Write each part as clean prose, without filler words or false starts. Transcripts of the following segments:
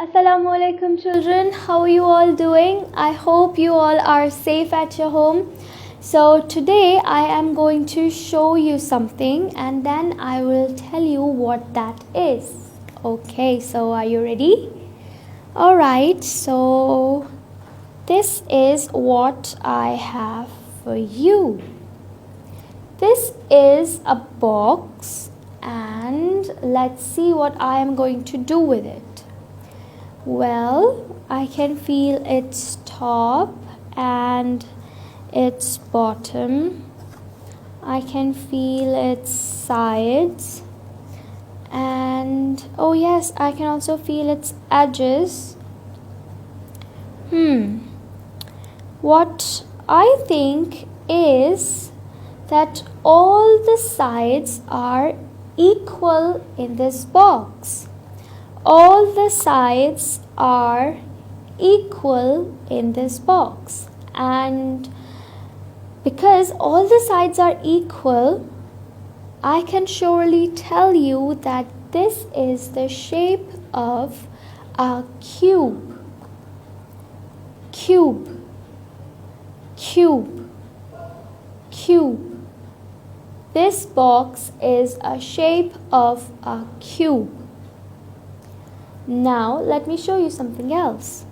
Assalamualaikum children, how are you all doing? I hope you all are safe at your home. So today I am going to show you something and then I will tell you what that is. Okay, so are you ready? Alright, so this is what I have for you. This is a box and let's see what I am going to do with it. Well, I can feel its top and its bottom. I can feel its sides and oh yes, I can also feel its edges. What I think is that all the sides are equal in this box. All the sides are equal in this box, and because all the sides are equal, I can surely tell you that this is the shape of a cube. Cube, cube, cube. This box is a shape of a cube. Now let me show you something else.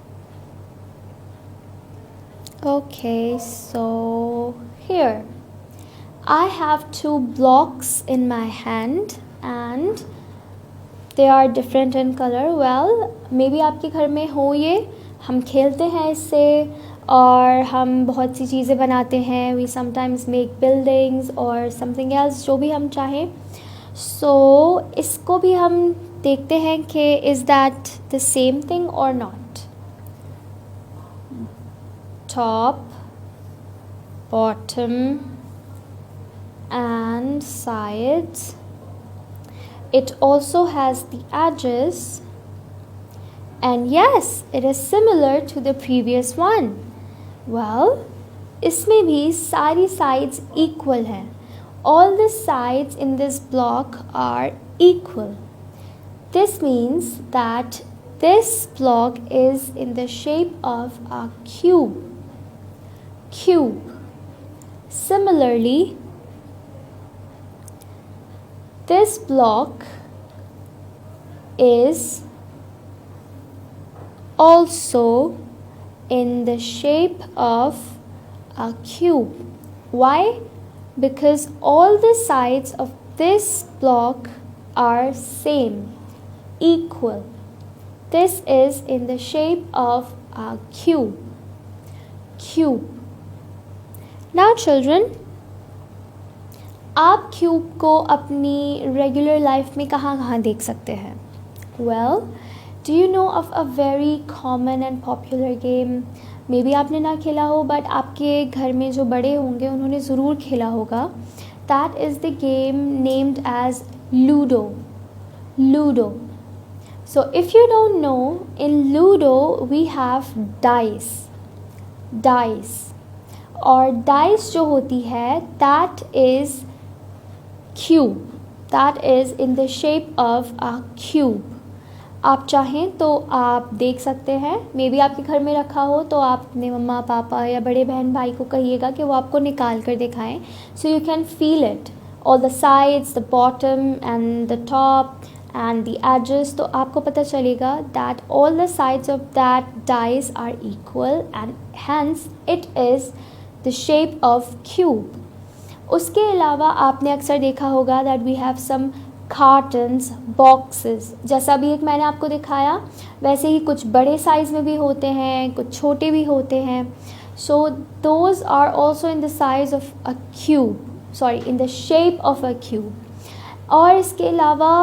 Okay, so here I have two blocks in my hand and they are different in color. Well, maybe आपके घर में हो ये, हम खेलते हैं इससे और हम बहुत सी चीज़ें बनाते हैं. We sometimes make buildings or something else, जो भी हम चाहें. So इसको भी हम देखते हैं कि is that the same thing or not. Top, bottom and sides. It also has the edges and yes, it is similar to the previous one. Well, इसमें भी सारी sides equal हैं. All the sides in this block are equal. This means that this block is in the shape of a cube. Cube. Similarly, this block is also in the shape of a cube. Why? Because all the sides of this block are same, equal. This is in the shape of a cube. Cube. Now children, आप cube को अपनी regular life में कहाँ देख सकते हैं? Well, do you know of a very common and popular game? May be आपने ना खेला हो बट आपके घर में जो बड़े होंगे उन्होंने ज़रूर खेला होगा. That is the game named as Ludo. Ludo. So if you don't know, in Ludo we have dice. Dice. और dice जो होती है that is cube. That is in the shape of a cube. आप चाहें तो आप देख सकते हैं. मे बी आपके घर में रखा हो तो आप अपने मम्मा पापा या बड़े बहन भाई को कहिएगा कि वो आपको निकाल कर दिखाएं. So you can feel it. All the sides, the bottom and the top and the edges. तो आपको पता चलेगा that all the sides of that dice are equal and hence it is the shape of cube. उसके अलावा आपने अक्सर देखा होगा that we have some cartons, boxes. जैसा भी एक मैंने आपको दिखाया वैसे ही कुछ बड़े साइज़ में भी होते हैं, कुछ छोटे भी होते हैं. So those are also in the size of a cube. Sorry, in the shape of a cube. और इसके अलावा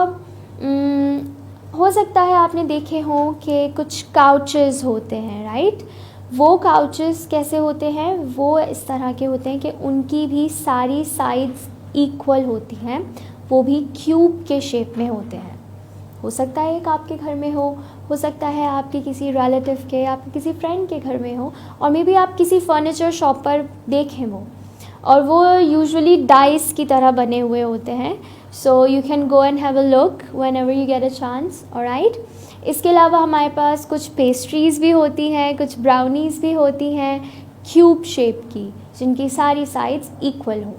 हो सकता है आपने देखे हों कि कुछ काउचेस होते हैं, राइट? वो काउचेस कैसे होते हैं? वो इस तरह के होते हैं कि उनकी भी सारी साइड्स इक्वल होती हैं. वो भी क्यूब के शेप में होते हैं. हो सकता है एक आपके घर में हो सकता है आपके किसी रिलेटिव के, आपके किसी फ्रेंड के घर में हो, और मे बी आप किसी फर्नीचर शॉप पर देखें वो, और वो यूजुअली डाइस की तरह बने हुए होते हैं. So you can go and have a look whenever you get a chance. Alright, इसके अलावा हमारे पास कुछ पेस्ट्रीज़ भी होती हैं, कुछ ब्राउनीज़ भी होती हैं क्यूब शेप की, जिनकी सारी साइड्स इक्वल हो।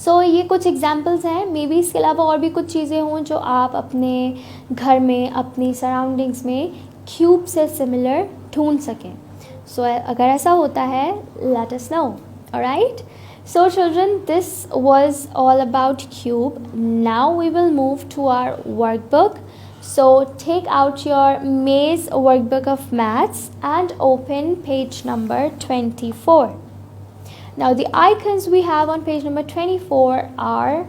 सो ये कुछ एग्जांपल्स हैं, मे बी इसके अलावा और भी कुछ चीज़ें हों जो आप अपने घर में, अपनी सराउंडिंग्स में क्यूब से सिमिलर ढूंढ सकें। सो अगर ऐसा होता है, let us know, alright. So children, this was all about cube. Now we will move to our workbook. So take out your Maze workbook of maths and open page number 24. Now the icons we have on page number 24 are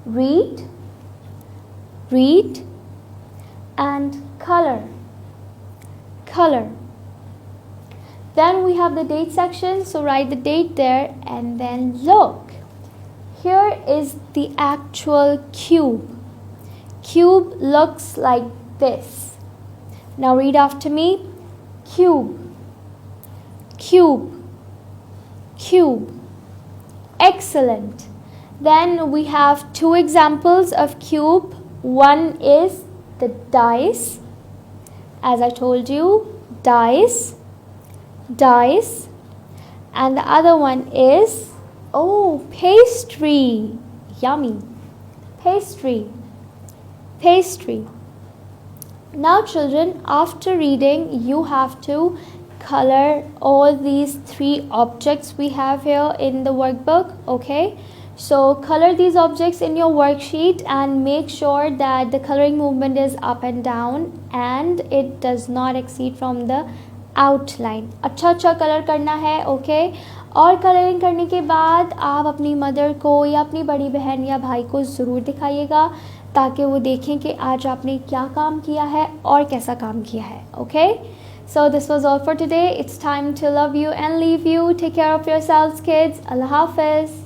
read, read and color, color. Then we have the date section, so write the date there and then look. Here is the actual cube. Cube looks like this. Now read after me. Cube, cube, cube. Excellent. Then we have two examples of cube. One is the dice. As I told you, dice. Dice, and the other one is pastry. Yummy. Pastry, pastry. Now children, after reading you have to color all these three objects we have here in the workbook. Okay, so color these objects in your worksheet and make sure that the coloring movement is up and down and it does not exceed from the outline. अच्छा colour करना है, okay. और colouring करने के बाद आप अपनी mother को या अपनी बड़ी बहन या भाई को ज़रूर दिखाइएगा, ताकि वो देखें कि आज आपने क्या काम किया है और कैसा काम किया है, okay. So this was all for today. It's time to love you and leave you. Take care of yourselves kids. अल्लाह हाफ़िज़।